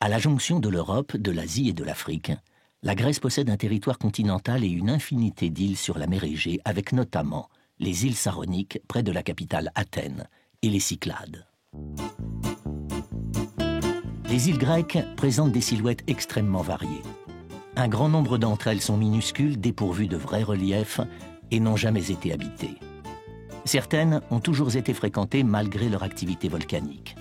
À la jonction de l'Europe, de l'Asie et de l'Afrique, la Grèce possède un territoire continental et une infinité d'îles sur la mer Égée, avec notamment les îles Saroniques, près de la capitale Athènes, et les Cyclades. Les îles grecques présentent des silhouettes extrêmement variées. Un grand nombre d'entre elles sont minuscules, dépourvues de vrais reliefs et n'ont jamais été habitées. Certaines ont toujours été fréquentées malgré leur activité volcanique.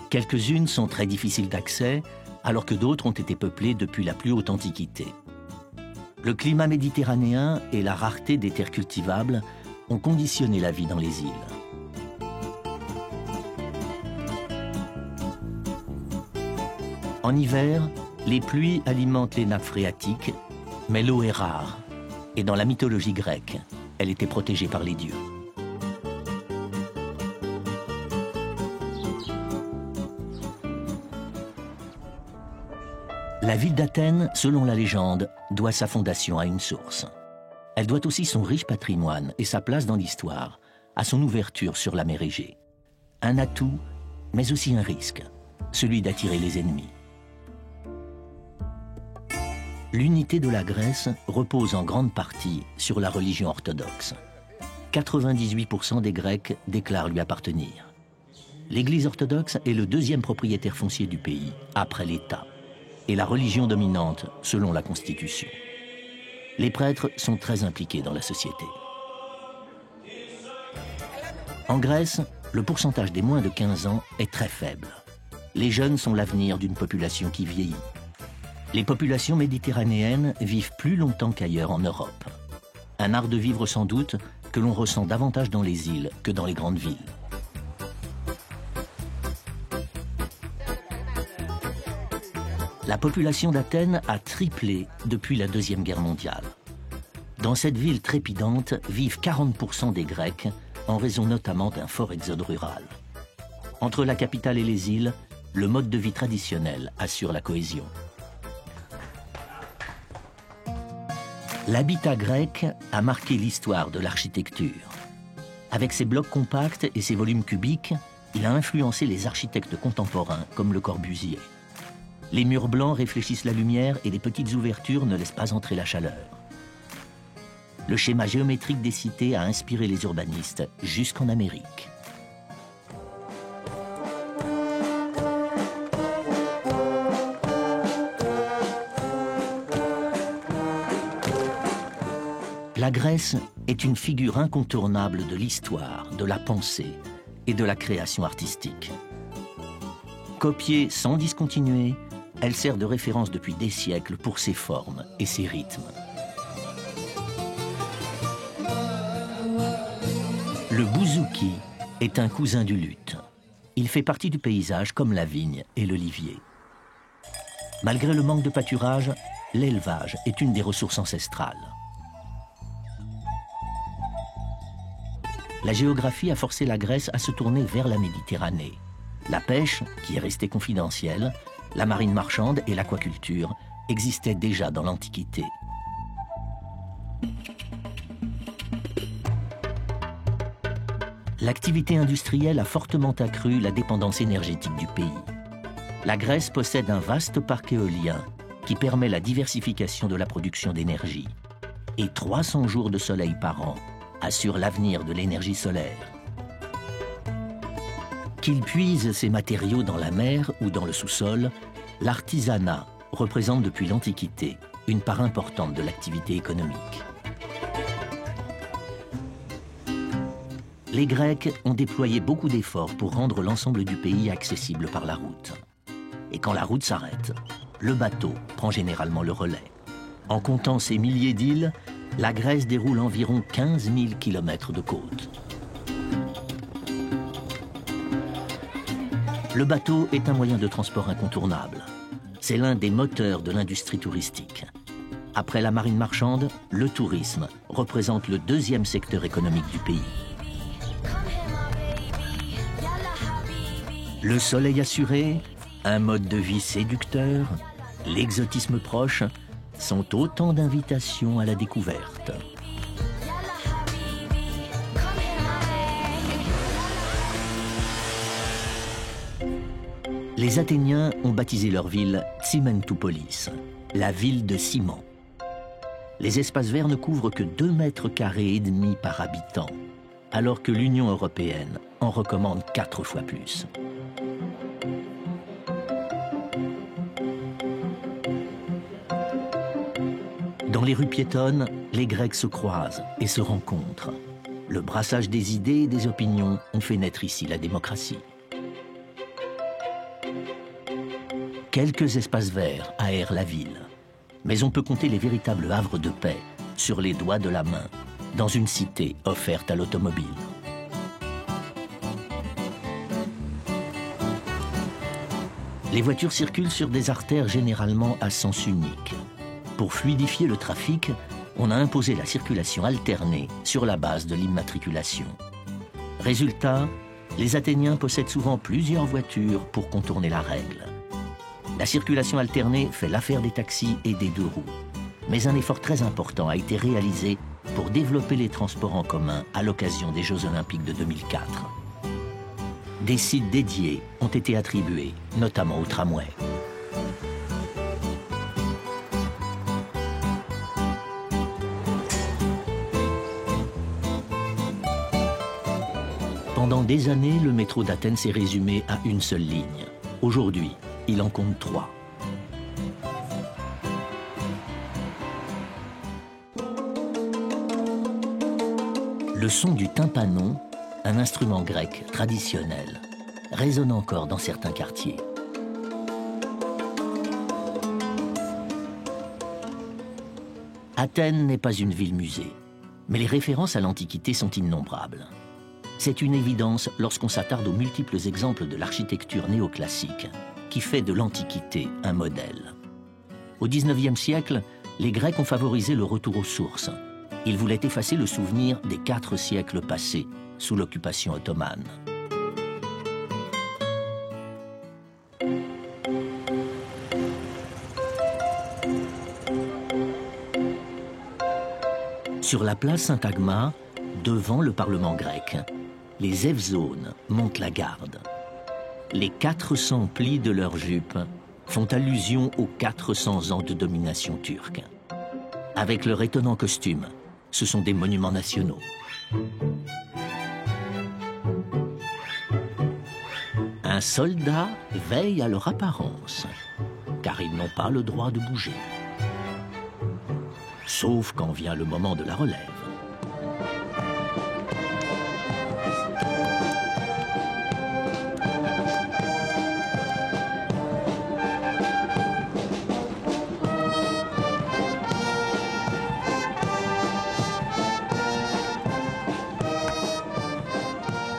Quelques-unes sont très difficiles d'accès, alors que d'autres ont été peuplées depuis la plus haute antiquité. Le climat méditerranéen et la rareté des terres cultivables ont conditionné la vie dans les îles. En hiver, les pluies alimentent les nappes phréatiques, mais l'eau est rare, et dans la mythologie grecque, elle était protégée par les dieux. La ville d'Athènes, selon la légende, doit sa fondation à une source. Elle doit aussi son riche patrimoine et sa place dans l'histoire à son ouverture sur la mer Égée. Un atout, mais aussi un risque, celui d'attirer les ennemis. L'unité de la Grèce repose en grande partie sur la religion orthodoxe. 98% des Grecs déclarent lui appartenir. L'Église orthodoxe est le deuxième propriétaire foncier du pays, après l'État, et la religion dominante selon la Constitution. Les prêtres sont très impliqués dans la société. En Grèce, le pourcentage des moins de 15 ans est très faible. Les jeunes sont l'avenir d'une population qui vieillit. Les populations méditerranéennes vivent plus longtemps qu'ailleurs en Europe. Un art de vivre sans doute que l'on ressent davantage dans les îles que dans les grandes villes. La population d'Athènes a triplé depuis la Deuxième Guerre mondiale. Dans cette ville trépidante vivent 40% des Grecs, en raison notamment d'un fort exode rural. Entre la capitale et les îles, le mode de vie traditionnel assure la cohésion. L'habitat grec a marqué l'histoire de l'architecture. Avec ses blocs compacts et ses volumes cubiques, il a influencé les architectes contemporains comme Le Corbusier. Les murs blancs réfléchissent la lumière et les petites ouvertures ne laissent pas entrer la chaleur. Le schéma géométrique des cités a inspiré les urbanistes jusqu'en Amérique. La Grèce est une figure incontournable de l'histoire, de la pensée et de la création artistique. Copiée sans discontinuer, elle sert de référence depuis des siècles pour ses formes et ses rythmes. Le bouzouki est un cousin du luth. Il fait partie du paysage comme la vigne et l'olivier. Malgré le manque de pâturage, l'élevage est une des ressources ancestrales. La géographie a forcé la Grèce à se tourner vers la Méditerranée. La pêche, qui est restée confidentielle, la marine marchande et l'aquaculture existaient déjà dans l'Antiquité. L'activité industrielle a fortement accru la dépendance énergétique du pays. La Grèce possède un vaste parc éolien qui permet la diversification de la production d'énergie. Et 300 jours de soleil par an assurent l'avenir de l'énergie solaire. Qu'il puise ses matériaux dans la mer ou dans le sous-sol, l'artisanat représente depuis l'Antiquité une part importante de l'activité économique. Les Grecs ont déployé beaucoup d'efforts pour rendre l'ensemble du pays accessible par la route. Et quand la route s'arrête, le bateau prend généralement le relais. En comptant ces milliers d'îles, la Grèce déroule environ 15 000 km de côte. Le bateau est un moyen de transport incontournable. C'est l'un des moteurs de l'industrie touristique. Après la marine marchande, le tourisme représente le deuxième secteur économique du pays. Le soleil assuré, un mode de vie séducteur, l'exotisme proche sont autant d'invitations à la découverte. Les Athéniens ont baptisé leur ville Tsimentoupolis, la ville de ciment. Les espaces verts ne couvrent que 2,5 mètres carrés par habitant, alors que l'Union européenne en recommande 4 fois plus. Dans les rues piétonnes, les Grecs se croisent et se rencontrent. Le brassage des idées et des opinions ont fait naître ici la démocratie. Quelques espaces verts aèrent la ville, mais on peut compter les véritables havres de paix sur les doigts de la main, dans une cité offerte à l'automobile. Les voitures circulent sur des artères généralement à sens unique. Pour fluidifier le trafic, on a imposé la circulation alternée sur la base de l'immatriculation. Résultat, les Athéniens possèdent souvent plusieurs voitures pour contourner la règle. La circulation alternée fait l'affaire des taxis et des deux roues. Mais un effort très important a été réalisé pour développer les transports en commun à l'occasion des Jeux Olympiques de 2004. Des sites dédiés ont été attribués, notamment au tramway. Pendant des années, le métro d'Athènes s'est résumé à une seule ligne. Aujourd'hui, il en compte 3. Le son du tympanon, un instrument grec traditionnel, résonne encore dans certains quartiers. Athènes n'est pas une ville-musée, mais les références à l'Antiquité sont innombrables. C'est une évidence lorsqu'on s'attarde aux multiples exemples de l'architecture néoclassique qui fait de l'Antiquité un modèle. Au XIXe siècle, les Grecs ont favorisé le retour aux sources. Ils voulaient effacer le souvenir des 4 siècles passés sous l'occupation ottomane. Sur la place Syntagma, devant le Parlement grec, les Evzones montent la garde. Les 400 plis de leurs jupes font allusion aux 400 ans de domination turque. Avec leur étonnant costume, ce sont des monuments nationaux. Un soldat veille à leur apparence, car ils n'ont pas le droit de bouger. Sauf quand vient le moment de la relève.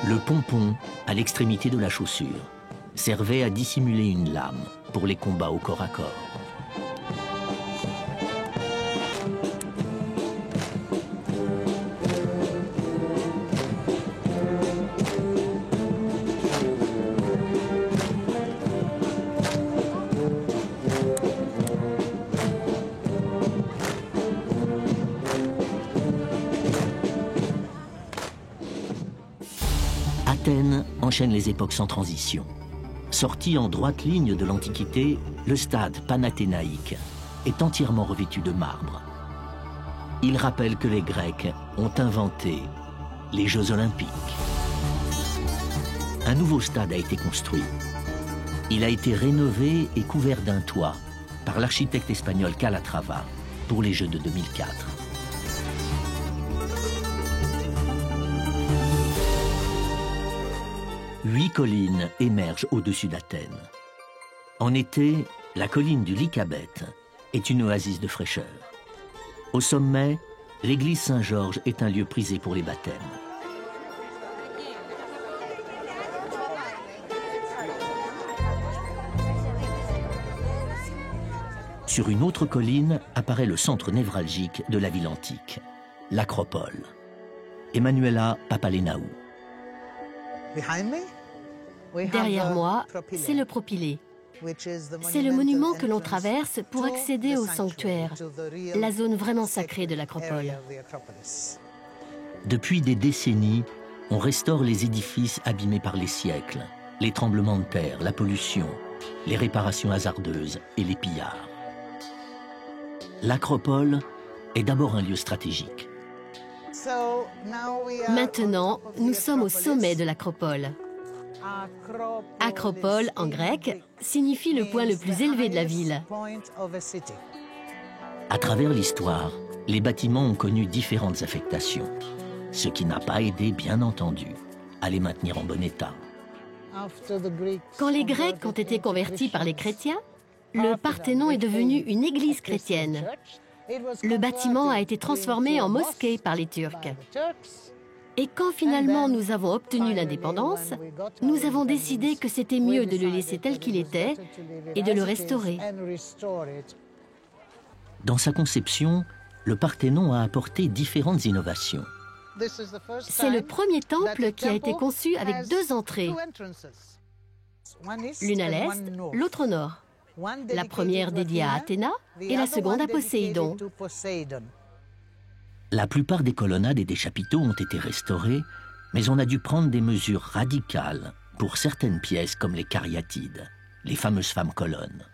Le pompon, à l'extrémité de la chaussure, servait à dissimuler une lame pour les combats au corps à corps. Athènes enchaîne les époques sans transition. Sorti en droite ligne de l'Antiquité, le stade panathénaïque est entièrement revêtu de marbre. Il rappelle que les Grecs ont inventé les Jeux Olympiques. Un nouveau stade a été construit. Il a été rénové et couvert d'un toit par l'architecte espagnol Calatrava pour les Jeux de 2004. Huit collines émergent au-dessus d'Athènes. En été, la colline du Lycabette est une oasis de fraîcheur. Au sommet, l'église Saint-Georges est un lieu prisé pour les baptêmes. Sur une autre colline apparaît le centre névralgique de la ville antique, l'Acropole. Emanuela Papalénaou. Derrière moi, c'est le propylée. C'est le monument que l'on traverse pour accéder au sanctuaire, la zone vraiment sacrée de l'Acropole. Depuis des décennies, on restaure les édifices abîmés par les siècles, les tremblements de terre, la pollution, les réparations hasardeuses et les pillards. L'Acropole est d'abord un lieu stratégique. Maintenant, nous sommes au sommet de l'Acropole. Acropole, en grec, signifie le point le plus élevé de la ville. À travers l'histoire, les bâtiments ont connu différentes affectations, ce qui n'a pas aidé, bien entendu, à les maintenir en bon état. Quand les Grecs ont été convertis par les chrétiens, le Parthénon est devenu une église chrétienne. Le bâtiment a été transformé en mosquée par les Turcs. Et quand finalement nous avons obtenu l'indépendance, nous avons décidé que c'était mieux de le laisser tel qu'il était et de le restaurer. Dans sa conception, le Parthénon a apporté différentes innovations. C'est le premier temple qui a été conçu avec deux entrées, l'une à l'est, l'autre au nord. La première dédiée à Athéna et la seconde à Poséidon. La plupart des colonnades et des chapiteaux ont été restaurés, mais on a dû prendre des mesures radicales pour certaines pièces comme les cariatides, les fameuses femmes colonnes.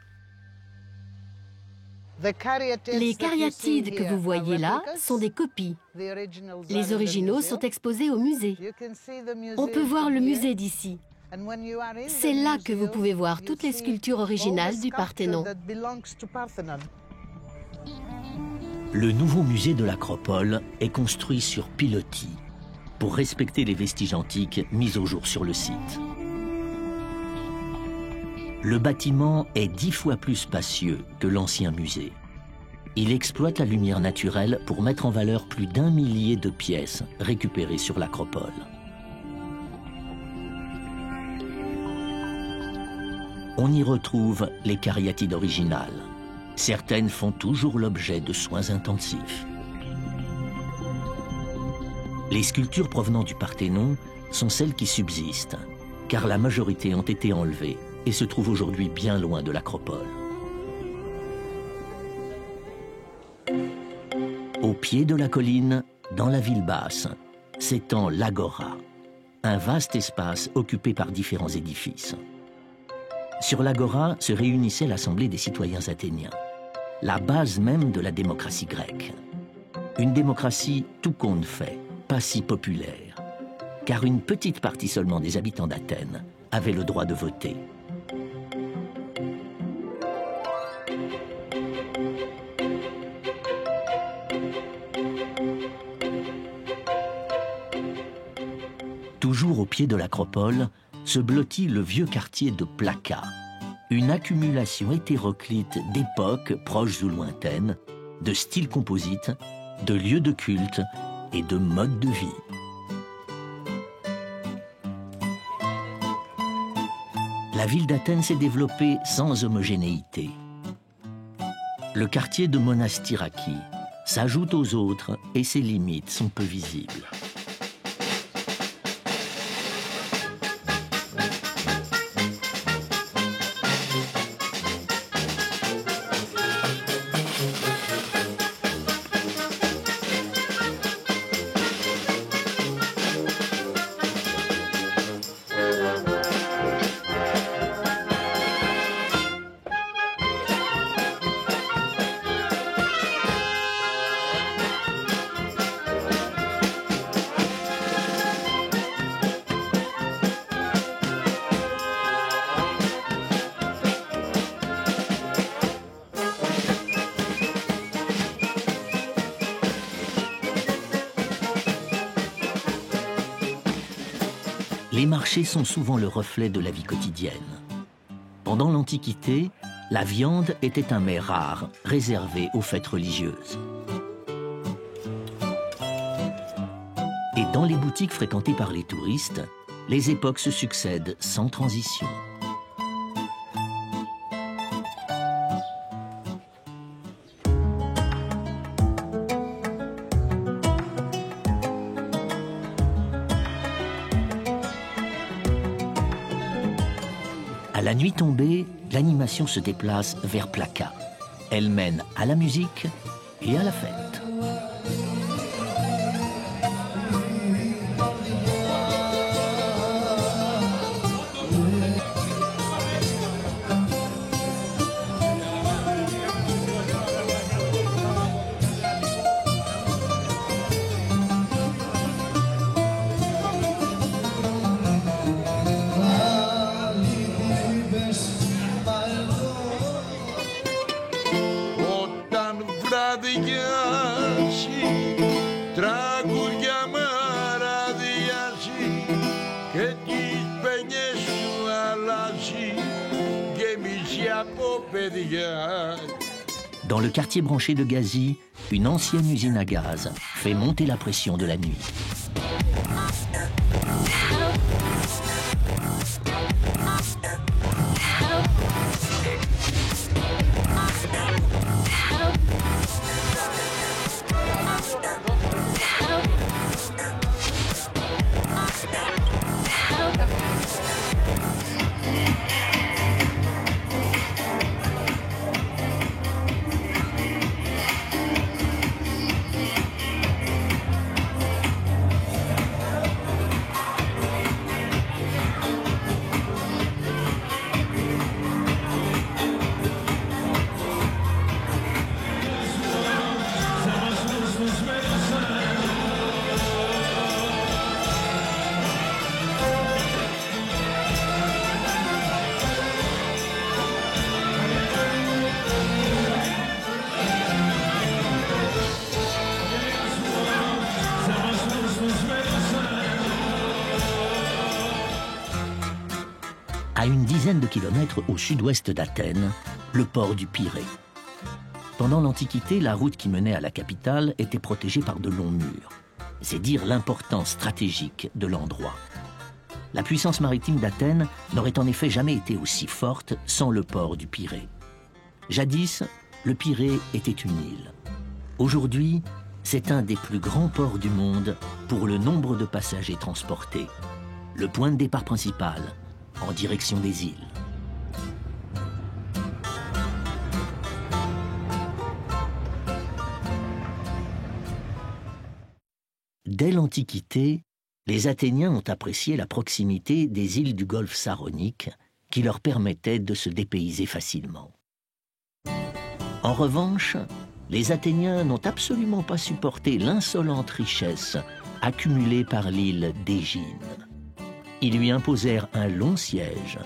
Les cariatides que vous voyez là sont des copies. Les originaux sont exposés au musée. On peut voir le musée d'ici. C'est là que vous pouvez voir toutes les sculptures originales du Parthénon. Le nouveau musée de l'Acropole est construit sur pilotis pour respecter les vestiges antiques mis au jour sur le site. Le bâtiment est 10 fois plus spacieux que l'ancien musée. Il exploite la lumière naturelle pour mettre en valeur plus d'1 millier de pièces récupérées sur l'Acropole. On y retrouve les cariatides originales. Certaines font toujours l'objet de soins intensifs. Les sculptures provenant du Parthénon sont celles qui subsistent, car la majorité ont été enlevées et se trouvent aujourd'hui bien loin de l'Acropole. Au pied de la colline, dans la ville basse, s'étend l'Agora, un vaste espace occupé par différents édifices. Sur l'Agora se réunissait l'Assemblée des citoyens athéniens, la base même de la démocratie grecque. Une démocratie tout compte fait, pas si populaire, car une petite partie seulement des habitants d'Athènes avait le droit de voter. Toujours au pied de l'Acropole, se blottit le vieux quartier de Plaka, une accumulation hétéroclite d'époques proches ou lointaines, de styles composites, de lieux de culte et de modes de vie. La ville d'Athènes s'est développée sans homogénéité. Le quartier de Monastiraki s'ajoute aux autres et ses limites sont peu visibles. les marchés sont souvent le reflet de la vie quotidienne. Pendant l'Antiquité, la viande était un mets rare, réservé aux fêtes religieuses. Et dans les boutiques fréquentées par les touristes, les époques se succèdent sans transition. À la nuit tombée, l'animation se déplace vers Plaka. Elle mène à la musique et à la fête. Dans le quartier branché de Gazi, une ancienne usine à gaz fait monter la pression de la nuit. À une dizaine de kilomètres au sud-ouest d'Athènes, le port du Pirée. Pendant l'Antiquité, la route qui menait à la capitale était protégée par de longs murs. C'est dire l'importance stratégique de l'endroit. La puissance maritime d'Athènes n'aurait en effet jamais été aussi forte sans le port du Pirée. Jadis, le Pirée était une île. Aujourd'hui, c'est un des plus grands ports du monde pour le nombre de passagers transportés. Le point de départ principal, en direction des îles. Dès l'Antiquité, les Athéniens ont apprécié la proximité des îles du golfe Saronique qui leur permettait de se dépayser facilement. En revanche, les Athéniens n'ont absolument pas supporté l'insolente richesse accumulée par l'île d'Égine. Ils lui imposèrent un long siège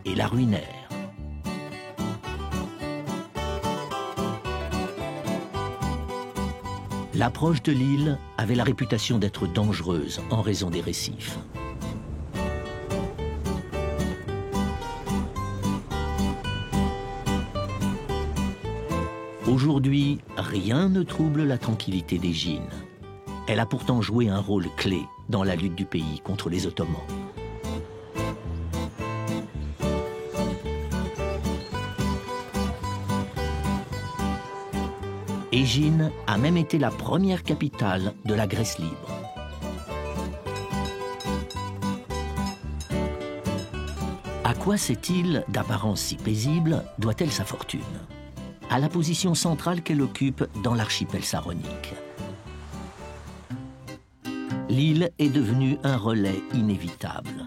et la ruinèrent. L'approche de l'île avait la réputation d'être dangereuse en raison des récifs. Aujourd'hui, rien ne trouble la tranquillité d'Égine. Elle a pourtant joué un rôle clé dans la lutte du pays contre les Ottomans. Égine a même été la première capitale de la Grèce libre. À quoi cette île, d'apparence si paisible, doit-elle sa fortune? À la position centrale qu'elle occupe dans l'archipel saronique. L'île est devenue un relais inévitable.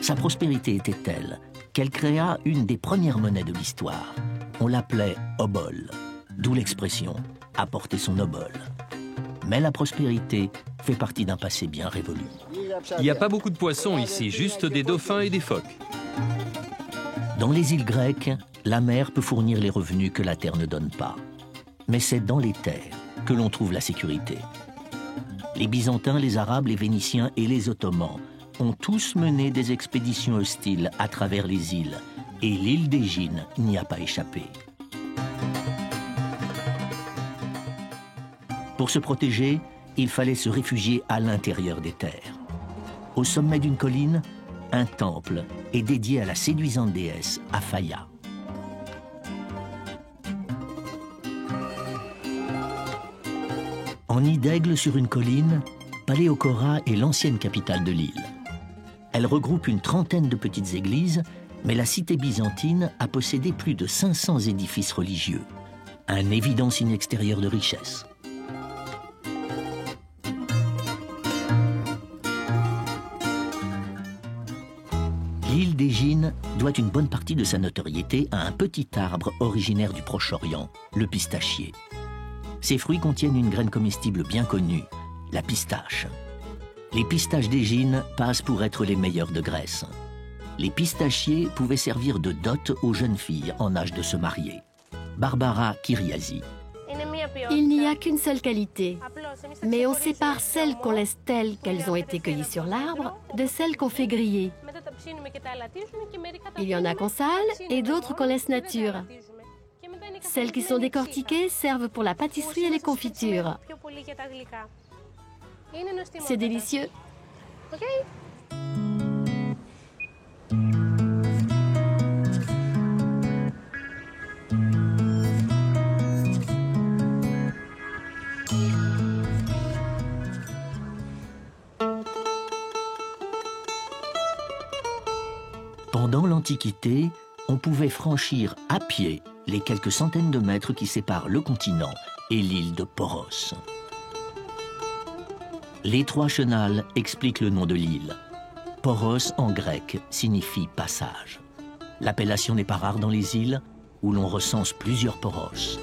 Sa prospérité était telle qu'elle créa une des premières monnaies de l'histoire. On l'appelait obol, d'où l'expression « apporter son obol ». Mais la prospérité fait partie d'un passé bien révolu. Il n'y a pas beaucoup de poissons ici, juste des dauphins et des phoques. Dans les îles grecques, la mer peut fournir les revenus que la terre ne donne pas. Mais c'est dans les terres que l'on trouve la sécurité. Les Byzantins, les Arabes, les Vénitiens et les Ottomans ont tous mené des expéditions hostiles à travers les îles, et l'île d'Égine n'y a pas échappé. Pour se protéger, il fallait se réfugier à l'intérieur des terres. Au sommet d'une colline, un temple est dédié à la séduisante déesse Aphaïa. En nid d'aigle sur une colline, Paléokora est l'ancienne capitale de l'île. Elle regroupe une trentaine de petites églises, mais la cité byzantine a possédé plus de 500 édifices religieux. Un évident signe extérieur de richesse. L'île d'Égine doit une bonne partie de sa notoriété à un petit arbre originaire du Proche-Orient, le pistachier. Ces fruits contiennent une graine comestible bien connue, la pistache. Les pistaches d'Égine passent pour être les meilleurs de Grèce. Les pistachiers pouvaient servir de dot aux jeunes filles en âge de se marier. Barbara Kyriasi. Il n'y a qu'une seule qualité, mais on sépare celles qu'on laisse telles qu'elles ont été cueillies sur l'arbre de celles qu'on fait griller. Il y en a qu'on sale et d'autres qu'on laisse nature. Celles qui sont décortiquées servent pour la pâtisserie et les confitures. C'est délicieux. Pendant l'Antiquité, on pouvait franchir à pied les quelques centaines de mètres qui séparent le continent et l'île de Poros. Les trois chenals expliquent le nom de l'île. Poros en grec signifie passage. L'appellation n'est pas rare dans les îles où l'on recense plusieurs Poros.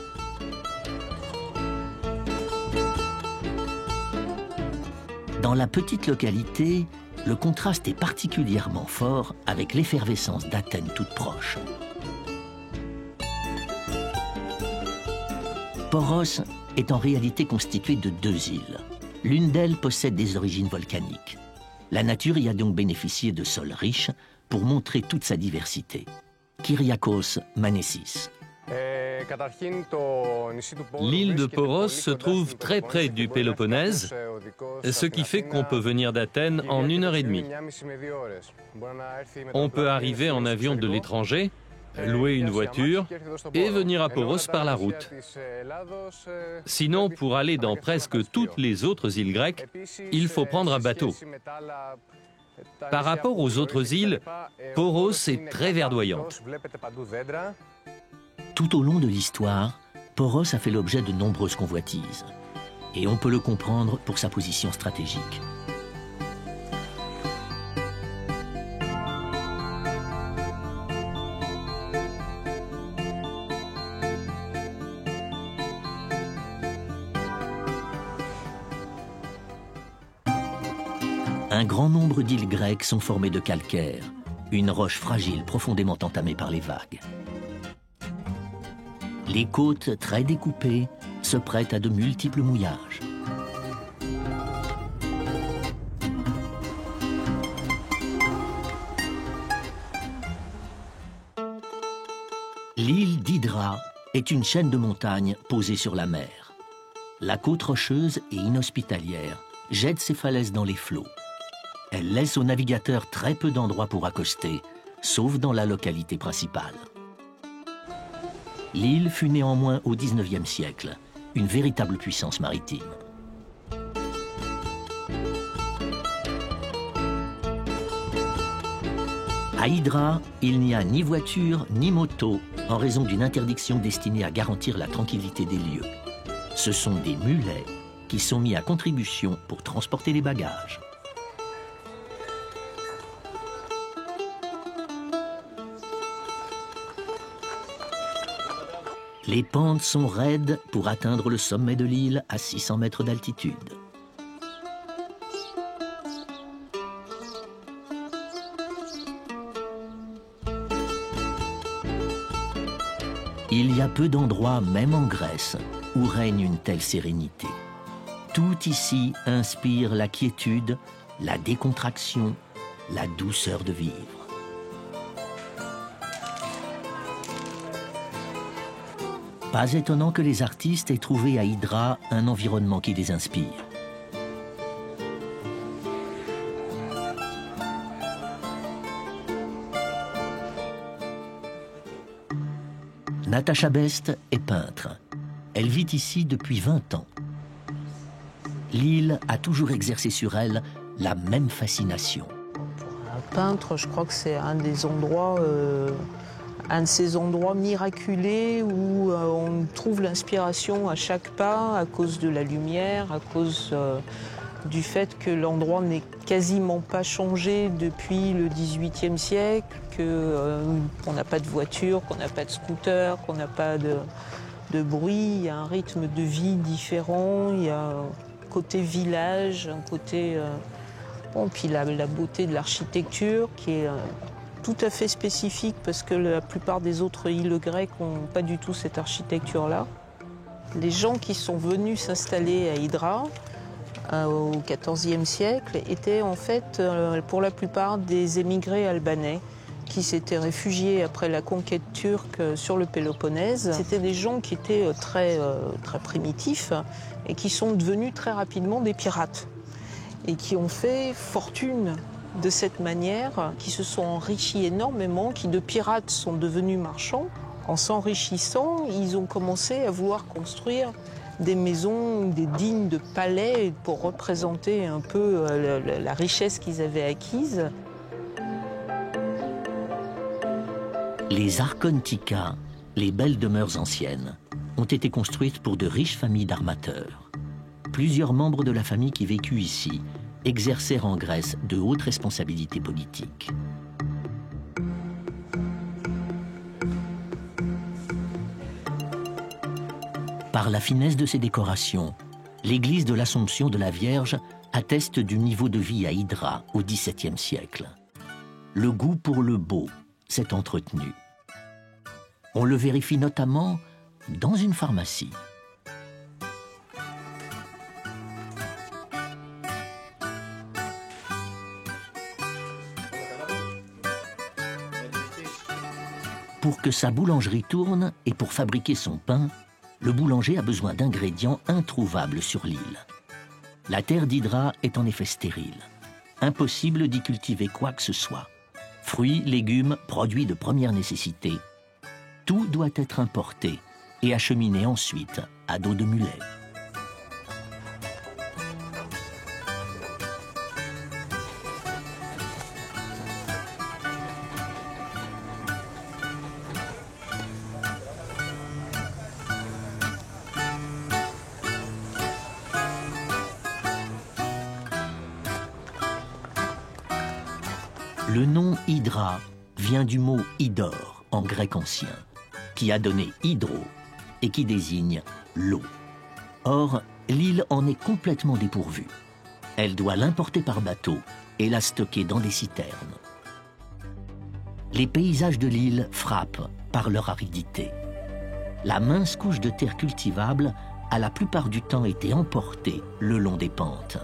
Dans la petite localité, le contraste est particulièrement fort avec l'effervescence d'Athènes toute proche. Poros est en réalité constituée de deux îles. L'une d'elles possède des origines volcaniques. La nature y a donc bénéficié de sols riches pour montrer toute sa diversité. Kyriakos Manessis. L'île de Poros se trouve très près du Péloponnèse, ce qui fait qu'on peut venir d'Athènes en 1h30. On peut arriver en avion de l'étranger, louer une voiture et venir à Poros par la route. Sinon, pour aller dans presque toutes les autres îles grecques, il faut prendre un bateau. Par rapport aux autres îles, Poros est très verdoyante. Tout au long de l'histoire, Poros a fait l'objet de nombreuses convoitises. Et on peut le comprendre pour sa position stratégique. Un grand nombre d'îles grecques sont formées de calcaire, une roche fragile profondément entamée par les vagues. Les côtes, très découpées, se prêtent à de multiples mouillages. L'île d'Hydra est une chaîne de montagnes posée sur la mer. La côte rocheuse et inhospitalière jette ses falaises dans les flots. Elle laisse aux navigateurs très peu d'endroits pour accoster, sauf dans la localité principale. L'île fut néanmoins au XIXe siècle une véritable puissance maritime. À Hydra, il n'y a ni voiture ni moto en raison d'une interdiction destinée à garantir la tranquillité des lieux. Ce sont des mulets qui sont mis à contribution pour transporter les bagages. Les pentes sont raides pour atteindre le sommet de l'île à 600 mètres d'altitude. Il y a peu d'endroits, même en Grèce, où règne une telle sérénité. Tout ici inspire la quiétude, la décontraction la douceur de vivre. Pas étonnant que les artistes aient trouvé à Hydra un environnement qui les inspire. Natacha Best est peintre. Elle vit ici depuis 20 ans. L'île a toujours exercé sur elle la même fascination. Pour un peintre, je crois que c'est un des endroits, un de ces endroits miraculés où on trouve l'inspiration à chaque pas à cause de la lumière, à cause du fait que l'endroit n'est quasiment pas changé depuis le XVIIIe siècle, qu'on n'a pas de voiture, qu'on n'a pas de scooter, qu'on n'a pas de bruit. Il y a un rythme de vie différent, il y a un côté village, un côté... Bon, puis la beauté de l'architecture qui est tout à fait spécifique parce que la plupart des autres îles grecques n'ont pas du tout cette architecture-là. Les gens qui sont venus s'installer à Hydra au XIVe siècle étaient en fait pour la plupart des émigrés albanais qui s'étaient réfugiés après la conquête turque sur le Péloponnèse. C'était des gens qui étaient très primitifs et qui sont devenus très rapidement des pirates et qui ont fait fortune de cette manière, qui se sont enrichis énormément, qui de pirates sont devenus marchands. En s'enrichissant, ils ont commencé à vouloir construire des maisons, des dignes de palais pour représenter un peu la richesse qu'ils avaient acquise. Les Archontica, les belles demeures anciennes, ont été construites pour de riches familles d'armateurs. Plusieurs membres de la famille qui vécut ici exercèrent en Grèce de hautes responsabilités politiques. Par la finesse de ses décorations, l'église de l'Assomption de la Vierge atteste du niveau de vie à Hydra au XVIIe siècle. Le goût pour le beau s'est entretenu. On le vérifie notamment dans une pharmacie. Pour que sa boulangerie tourne et pour fabriquer son pain, le boulanger a besoin d'ingrédients introuvables sur l'île. La terre d'Hydra est en effet stérile. Impossible d'y cultiver quoi que ce soit. Fruits, légumes, produits de première nécessité. Tout doit être importé et acheminé ensuite à dos de mulet. Le nom Hydra vient du mot hydor en grec ancien, qui a donné hydro et qui désigne l'eau. Or, l'île en est complètement dépourvue. Elle doit l'importer par bateau et la stocker dans des citernes. Les paysages de l'île frappent par leur aridité. La mince couche de terre cultivable a la plupart du temps été emportée le long des pentes.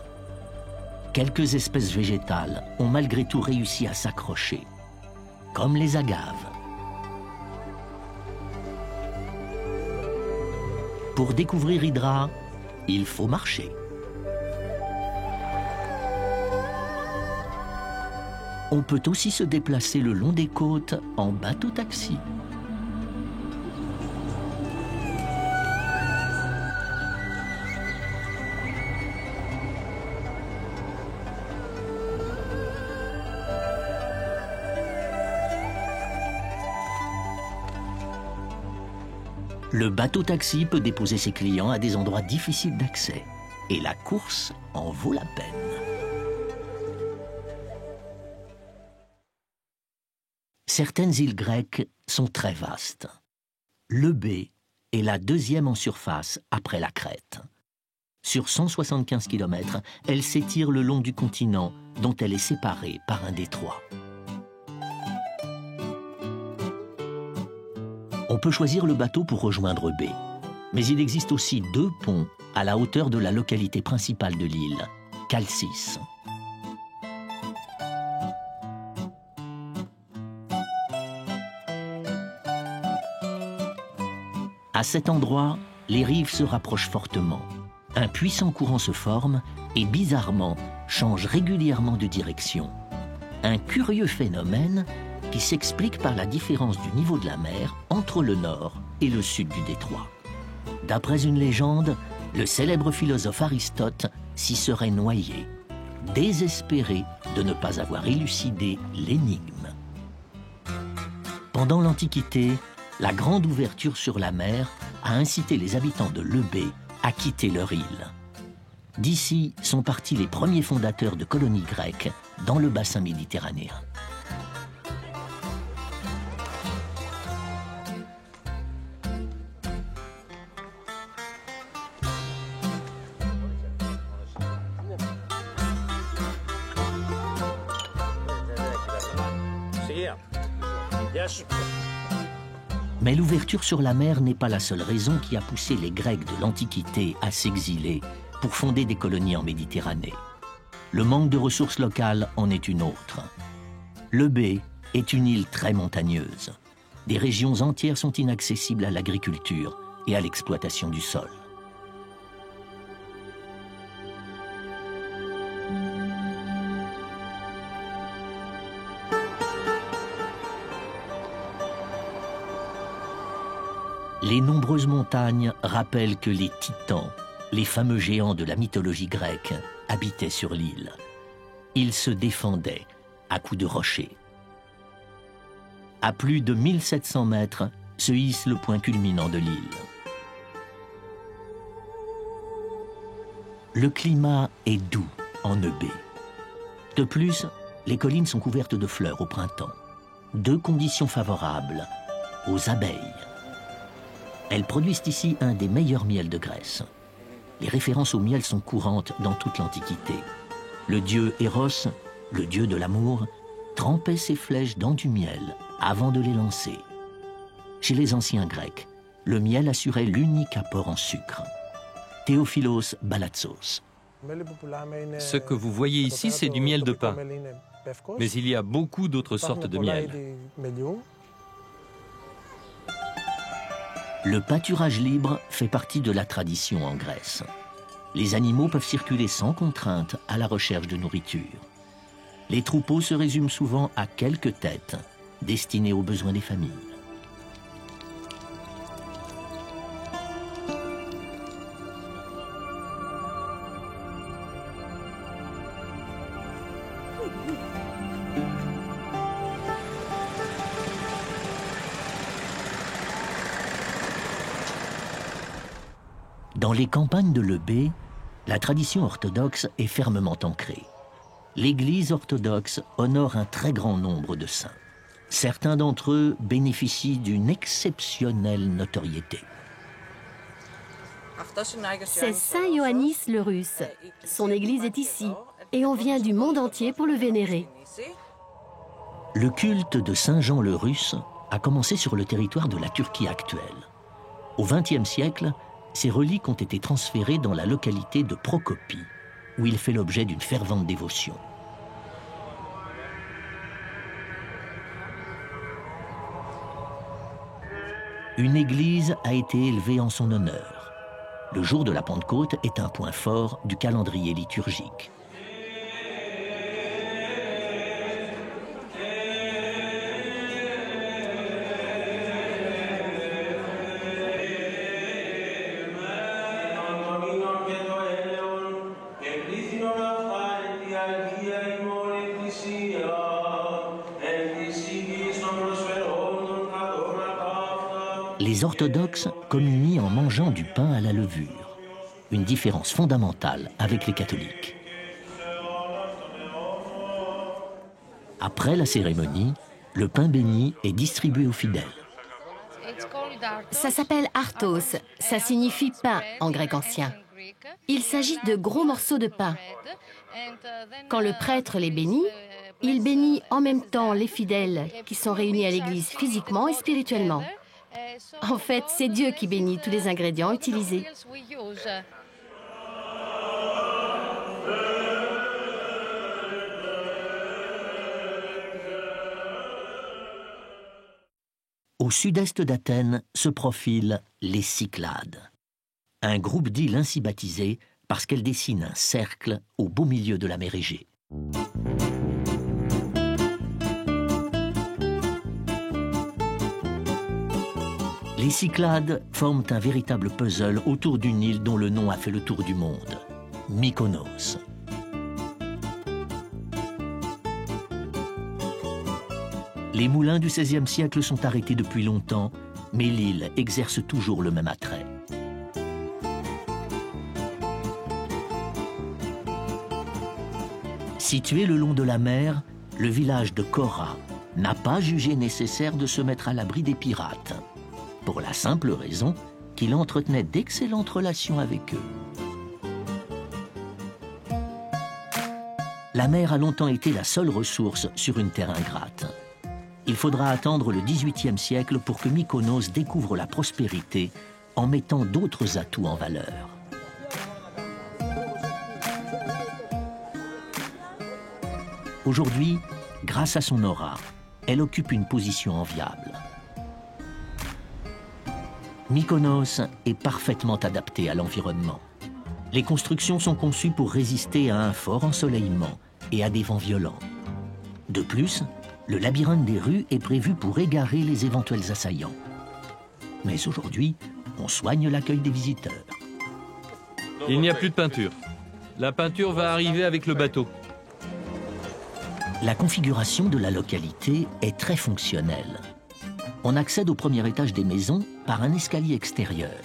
Quelques espèces végétales ont malgré tout réussi à s'accrocher, comme les agaves. Pour découvrir Hydra, il faut marcher. On peut aussi se déplacer le long des côtes en bateau-taxi. Le bateau-taxi peut déposer ses clients à des endroits difficiles d'accès. Et la course en vaut la peine. Certaines îles grecques sont très vastes. L'Eubée est la deuxième en surface après la Crète. Sur 175 km, elle s'étire le long du continent dont elle est séparée par un détroit. On peut choisir le bateau pour rejoindre Eubée, mais il existe aussi 2 ponts à la hauteur de la localité principale de l'île, Chalcis. À cet endroit, les rives se rapprochent fortement. Un puissant courant se forme et bizarrement change régulièrement de direction. Un curieux phénomène qui s'explique par la différence du niveau de la mer entre le nord et le sud du détroit. D'après une légende, le célèbre philosophe Aristote s'y serait noyé, désespéré de ne pas avoir élucidé l'énigme. Pendant l'Antiquité, la grande ouverture sur la mer a incité les habitants de Lebé à quitter leur île. D'ici sont partis les premiers fondateurs de colonies grecques dans le bassin méditerranéen. Mais l'ouverture sur la mer n'est pas la seule raison qui a poussé les Grecs de l'Antiquité à s'exiler pour fonder des colonies en Méditerranée. Le manque de ressources locales en est une autre. Lebé est une île très montagneuse. Des régions entières sont inaccessibles à l'agriculture et à l'exploitation du sol. Les nombreuses montagnes rappellent que les titans, les fameux géants de la mythologie grecque, habitaient sur l'île. Ils se défendaient à coups de rochers. À plus de 1700 mètres se hisse le point culminant de l'île. Le climat est doux en Eubée. De plus, les collines sont couvertes de fleurs au printemps. Deux conditions favorables aux abeilles. Elles produisent ici un des meilleurs miels de Grèce. Les références au miel sont courantes dans toute l'Antiquité. Le dieu Eros, le dieu de l'amour, trempait ses flèches dans du miel avant de les lancer. Chez les anciens Grecs, le miel assurait l'unique apport en sucre. Théophilos Balatsos. Ce que vous voyez ici, c'est du miel de pin. Mais il y a beaucoup d'autres sortes de miel. Le pâturage libre fait partie de la tradition en Grèce. Les animaux peuvent circuler sans contrainte à la recherche de nourriture. Les troupeaux se résument souvent à quelques têtes, destinées aux besoins des familles. Dans les campagnes de Lebé, la tradition orthodoxe est fermement ancrée. L'Église orthodoxe honore un très grand nombre de saints. Certains d'entre eux bénéficient d'une exceptionnelle notoriété. C'est Saint Ioannis le Russe. Son église est ici et on vient du monde entier pour le vénérer. Le culte de Saint Jean le Russe a commencé sur le territoire de la Turquie actuelle. Au XXe siècle, ses reliques ont été transférées dans la localité de Procopie, où il fait l'objet d'une fervente dévotion. Une église a été élevée en son honneur. Le jour de la Pentecôte est un point fort du calendrier liturgique. Les orthodoxes communient en mangeant du pain à la levure, une différence fondamentale avec les catholiques. Après la cérémonie, le pain béni est distribué aux fidèles. Ça s'appelle artos, ça signifie pain en grec ancien. Il s'agit de gros morceaux de pain. Quand le prêtre les bénit, il bénit en même temps les fidèles qui sont réunis à l'église physiquement et spirituellement. En fait, c'est Dieu qui bénit tous les ingrédients utilisés. Au sud-est d'Athènes se profilent les Cyclades, un groupe d'îles ainsi baptisées parce qu'elles dessinent un cercle au beau milieu de la mer Égée. Les Cyclades forment un véritable puzzle autour d'une île dont le nom a fait le tour du monde, Mykonos. Les moulins du XVIe siècle sont arrêtés depuis longtemps, mais l'île exerce toujours le même attrait. Situé le long de la mer, le village de Kora n'a pas jugé nécessaire de se mettre à l'abri des pirates, pour la simple raison qu'il entretenait d'excellentes relations avec eux. La mer a longtemps été la seule ressource sur une terre ingrate. Il faudra attendre le XVIIIe siècle pour que Mykonos découvre la prospérité en mettant d'autres atouts en valeur. Aujourd'hui, grâce à son aura, elle occupe une position enviable. Mykonos est parfaitement adaptée à l'environnement. Les constructions sont conçues pour résister à un fort ensoleillement et à des vents violents. De plus, le labyrinthe des rues est prévu pour égarer les éventuels assaillants. Mais aujourd'hui, on soigne l'accueil des visiteurs. Il n'y a plus de peinture. La peinture va arriver avec le bateau. La configuration de la localité est très fonctionnelle. On accède au premier étage des maisons par un escalier extérieur.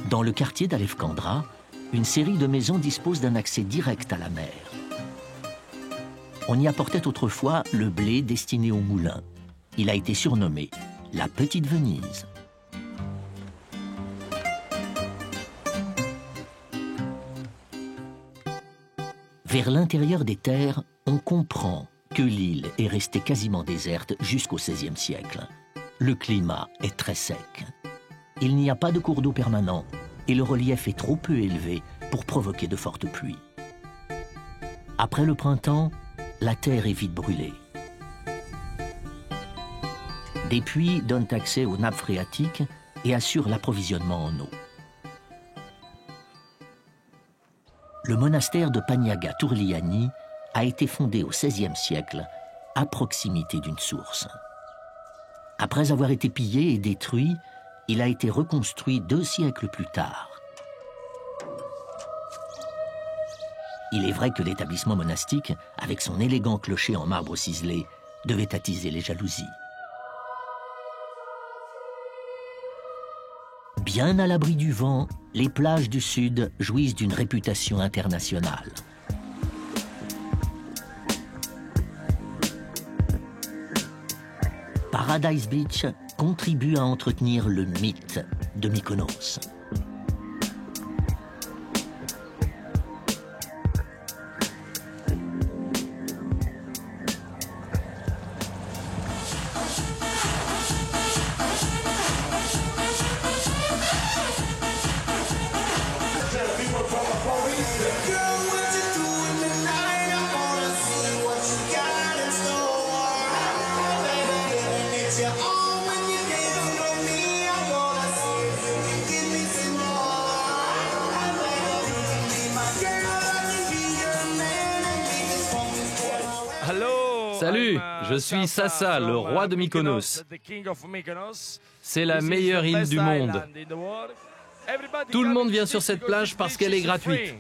Dans le quartier d'Alefkandra, une série de maisons dispose d'un accès direct à la mer. On y apportait autrefois le blé destiné aux moulins. Il a été surnommé la Petite Venise. Vers l'intérieur des terres, on comprend que l'île est restée quasiment déserte jusqu'au XVIe siècle. Le climat est très sec. Il n'y a pas de cours d'eau permanent et le relief est trop peu élevé pour provoquer de fortes pluies. Après le printemps, la terre est vite brûlée. Des puits donnent accès aux nappes phréatiques et assurent l'approvisionnement en eau. Le monastère de Paniaga Turliani a été fondé au XVIe siècle à proximité d'une source. Après avoir été pillé et détruit, il a été reconstruit 2 siècles plus tard. Il est vrai que l'établissement monastique, avec son élégant clocher en marbre ciselé, devait attiser les jalousies. Bien à l'abri du vent, les plages du Sud jouissent d'une réputation internationale. Paradise Beach contribue à entretenir le mythe de Mykonos. Salut, je suis Sasa, le roi de Mykonos. C'est la meilleure île du monde. Tout le monde vient sur cette plage parce qu'elle est gratuite.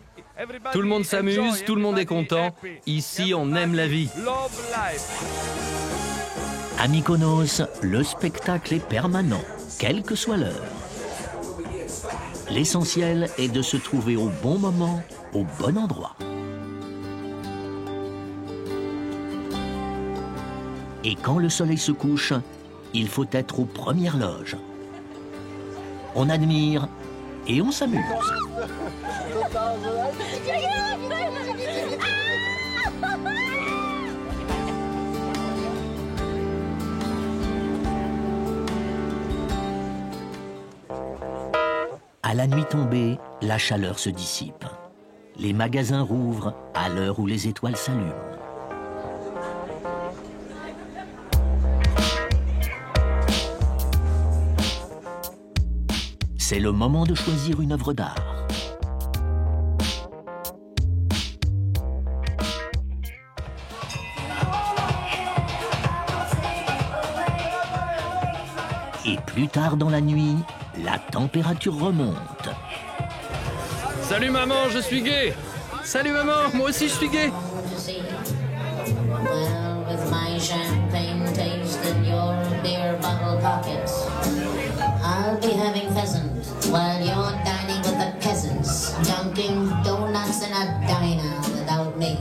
Tout le monde s'amuse, tout le monde est content. Ici, on aime la vie. À Mykonos, le spectacle est permanent, quelle que soit l'heure. L'essentiel est de se trouver au bon moment, au bon endroit. Et quand le soleil se couche, il faut être aux premières loges. On admire et on s'amuse. À la nuit tombée, la chaleur se dissipe. Les magasins rouvrent à l'heure où les étoiles s'allument. C'est le moment de choisir une œuvre d'art. Et plus tard dans la nuit, la température remonte. Salut maman, je suis gay. Salut maman, moi aussi je suis gay. Well, with my champagne taste in your beer bottle pockets, I'll be having pheasant while you're dining with the peasants, dunking donuts in a diner without me.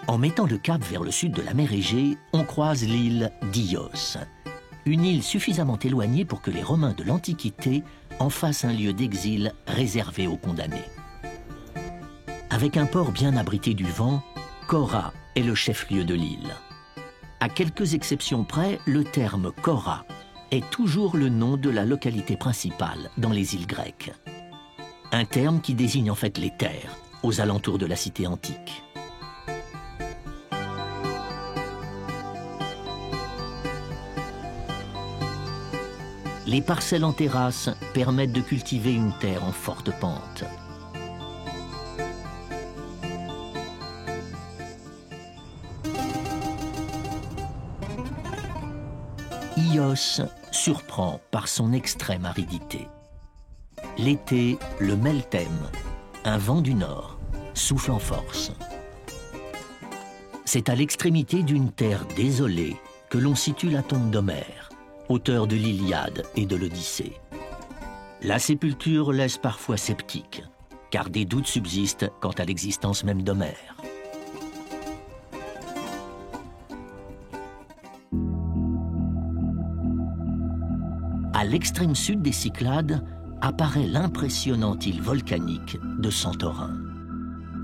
En mettant le cap vers le sud de la mer Égée, on croise l'île d'Ios. Une île suffisamment éloignée pour que les Romains de l'Antiquité en fassent un lieu d'exil réservé aux condamnés. Avec un port bien abrité du vent, Kora est le chef-lieu de l'île. À quelques exceptions près, le terme Kora est toujours le nom de la localité principale dans les îles grecques. Un terme qui désigne en fait les terres aux alentours de la cité antique. Les parcelles en terrasse permettent de cultiver une terre en forte pente. Ios surprend par son extrême aridité. L'été, le Meltem, un vent du nord, souffle en force. C'est à l'extrémité d'une terre désolée que l'on situe la tombe d'Homère, auteur de l'Iliade et de l'Odyssée. La sépulture laisse parfois sceptique, car des doutes subsistent quant à l'existence même d'Homère. À l'extrême sud des Cyclades apparaît l'impressionnante île volcanique de Santorin.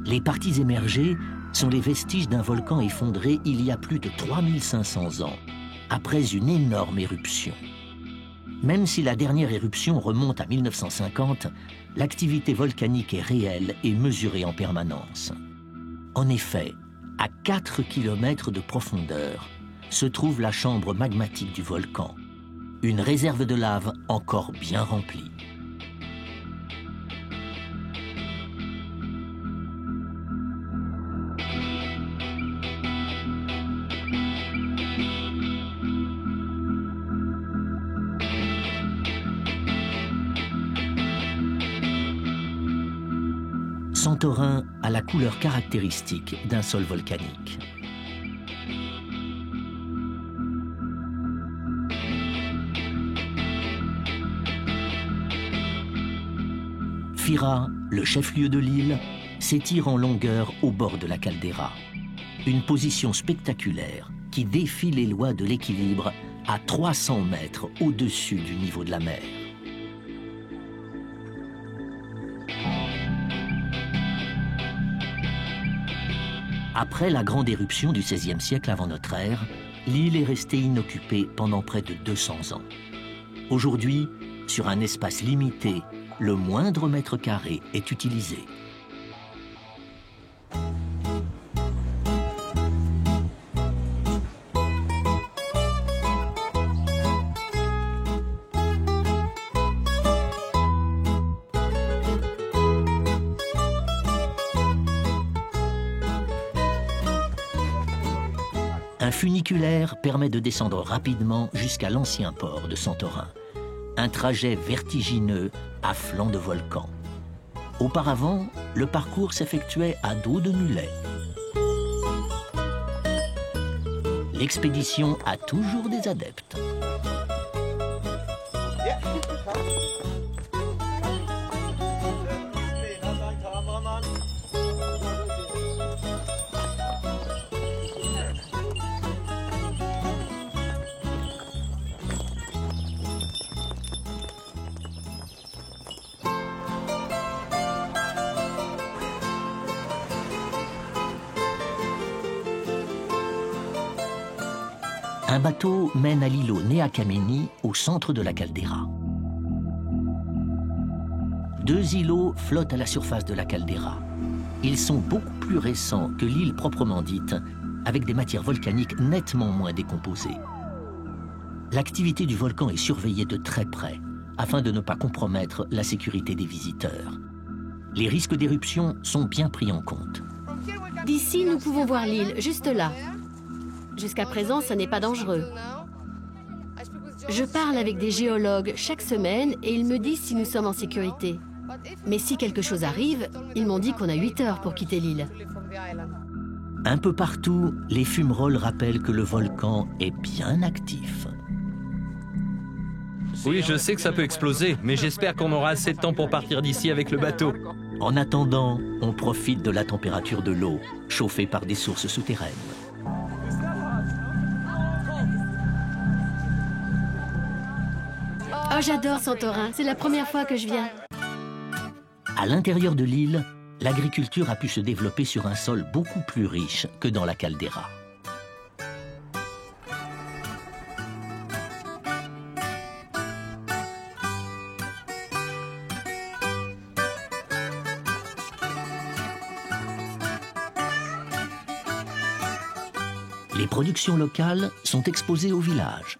Les parties émergées sont les vestiges d'un volcan effondré il y a plus de 3500 ans, après une énorme éruption. Même si la dernière éruption remonte à 1950, l'activité volcanique est réelle et mesurée en permanence. En effet, à 4 km de profondeur, se trouve la chambre magmatique du volcan, une réserve de lave encore bien remplie. Santorin a la couleur caractéristique d'un sol volcanique. Fira, le chef-lieu de l'île, s'étire en longueur au bord de la caldeira. Une position spectaculaire qui défie les lois de l'équilibre à 300 mètres au-dessus du niveau de la mer. Après la grande éruption du XVIe siècle avant notre ère, l'île est restée inoccupée pendant près de 200 ans. Aujourd'hui, sur un espace limité, le moindre mètre carré est utilisé. Un funiculaire permet de descendre rapidement jusqu'à l'ancien port de Santorin. Un trajet vertigineux à flanc de volcan. Auparavant, le parcours s'effectuait à dos de mulet. L'expédition a toujours des adeptes. Un bateau mène à l'îlot Nea Kameni, au centre de la caldeira. 2 îlots flottent à la surface de la caldeira. Ils sont beaucoup plus récents que l'île proprement dite avec des matières volcaniques nettement moins décomposées. L'activité du volcan est surveillée de très près, afin de ne pas compromettre la sécurité des visiteurs. Les risques d'éruption sont bien pris en compte. D'ici, nous pouvons voir l'île, juste là. Jusqu'à présent, ça n'est pas dangereux. Je parle avec des géologues chaque semaine et ils me disent si nous sommes en sécurité. Mais si quelque chose arrive, ils m'ont dit qu'on a 8 heures pour quitter l'île. Un peu partout, les fumerolles rappellent que le volcan est bien actif. Oui, je sais que ça peut exploser, mais j'espère qu'on aura assez de temps pour partir d'ici avec le bateau. En attendant, on profite de la température de l'eau, chauffée par des sources souterraines. Oh, j'adore Santorin, c'est la première fois que je viens. À l'intérieur de l'île, l'agriculture a pu se développer sur un sol beaucoup plus riche que dans la caldeira. Les productions locales sont exposées au village.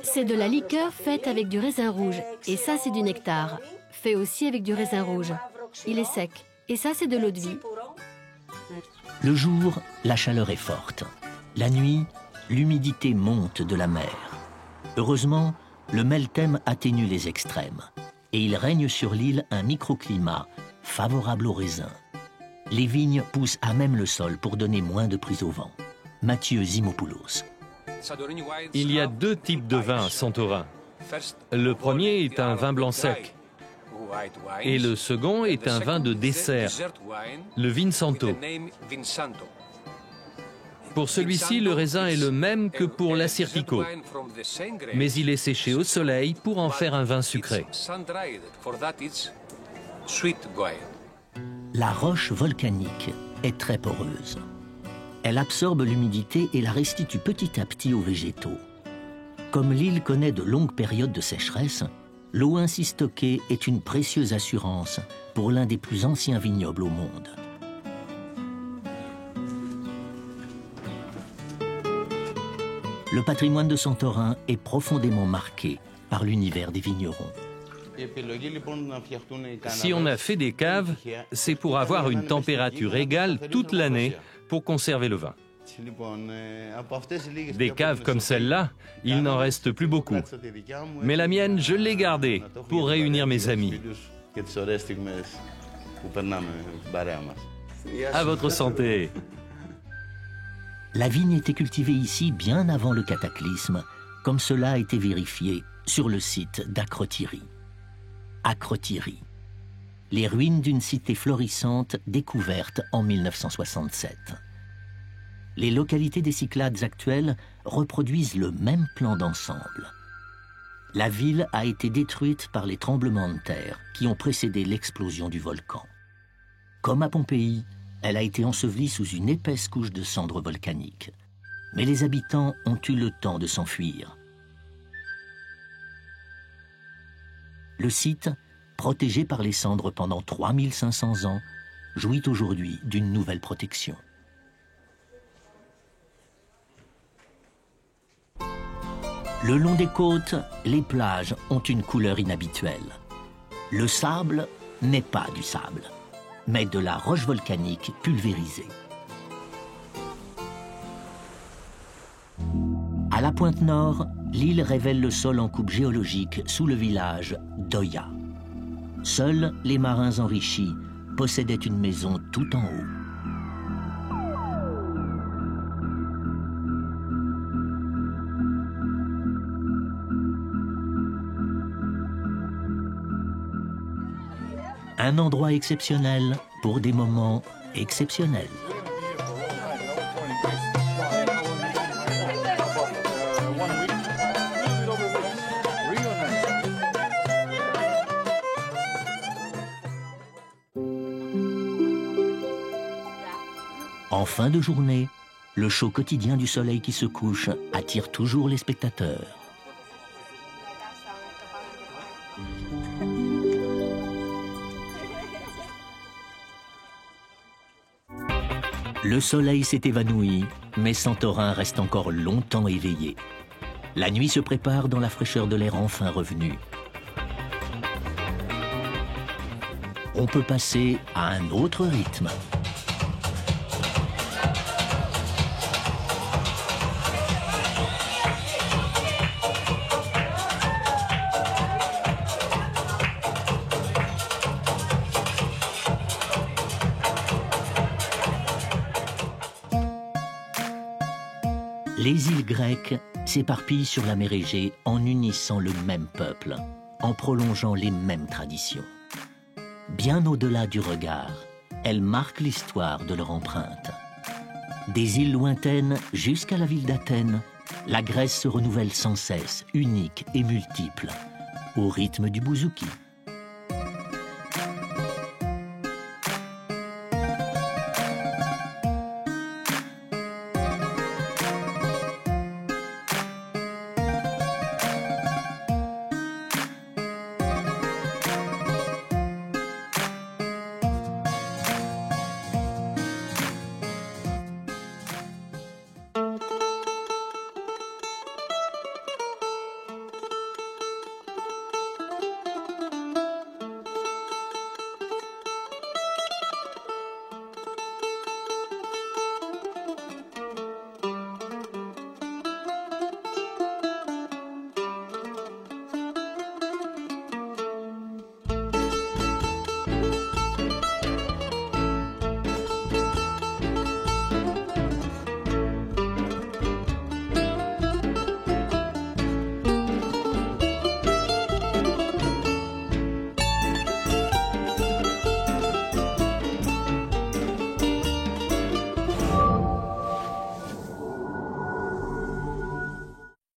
C'est de la liqueur faite avec du raisin rouge. Et ça, c'est du nectar, fait aussi avec du raisin rouge. Il est sec. Et ça, c'est de l'eau de vie. Le jour, la chaleur est forte. La nuit, l'humidité monte de la mer. Heureusement, le Meltem atténue les extrêmes. Et il règne sur l'île un microclimat favorable au raisin. Les vignes poussent à même le sol pour donner moins de prise au vent. Mathieu Zimopoulos. Il y a 2 types de vins à Santorin. Le premier est un vin blanc sec. Et le second est un vin de dessert, le Vinsanto. Pour celui-ci, le raisin est le même que pour l'Assyrtiko, mais il est séché au soleil pour en faire un vin sucré. La roche volcanique est très poreuse. Elle absorbe l'humidité et la restitue petit à petit aux végétaux. Comme l'île connaît de longues périodes de sécheresse, l'eau ainsi stockée est une précieuse assurance pour l'un des plus anciens vignobles au monde. Le patrimoine de Santorin est profondément marqué par l'univers des vignerons. Si on a fait des caves, c'est pour avoir une température égale toute l'année pour conserver le vin. Des caves comme celle-là, il n'en reste plus beaucoup. Mais la mienne, je l'ai gardée pour réunir mes amis. À votre santé. La vigne était cultivée ici bien avant le cataclysme, comme cela a été vérifié sur le site d'Akrotiri. Akrotiri, les ruines d'une cité florissante découverte en 1967. Les localités des Cyclades actuelles reproduisent le même plan d'ensemble. La ville a été détruite par les tremblements de terre qui ont précédé l'explosion du volcan. Comme à Pompéi, elle a été ensevelie sous une épaisse couche de cendres volcaniques. Mais les habitants ont eu le temps de s'enfuir. Le site, protégé par les cendres pendant 3500 ans, jouit aujourd'hui d'une nouvelle protection. Le long des côtes, les plages ont une couleur inhabituelle. Le sable n'est pas du sable, mais de la roche volcanique pulvérisée. À la pointe nord, l'île révèle le sol en coupe géologique sous le village d'Oya. Seuls les marins enrichis possédaient une maison tout en haut. Un endroit exceptionnel pour des moments exceptionnels. En fin de journée, le show quotidien du soleil qui se couche attire toujours les spectateurs. Le soleil s'est évanoui Mais Santorin reste encore longtemps éveillé. La nuit se prépare dans la fraîcheur de l'air enfin revenu. On peut passer à un autre rythme. Les îles grecques s'éparpillent sur la mer Égée en unissant le même peuple, en prolongeant les mêmes traditions. Bien au-delà du regard, elles marquent l'histoire de leur empreinte. Des îles lointaines jusqu'à la ville d'Athènes, la Grèce se renouvelle sans cesse, unique et multiple, au rythme du bouzouki.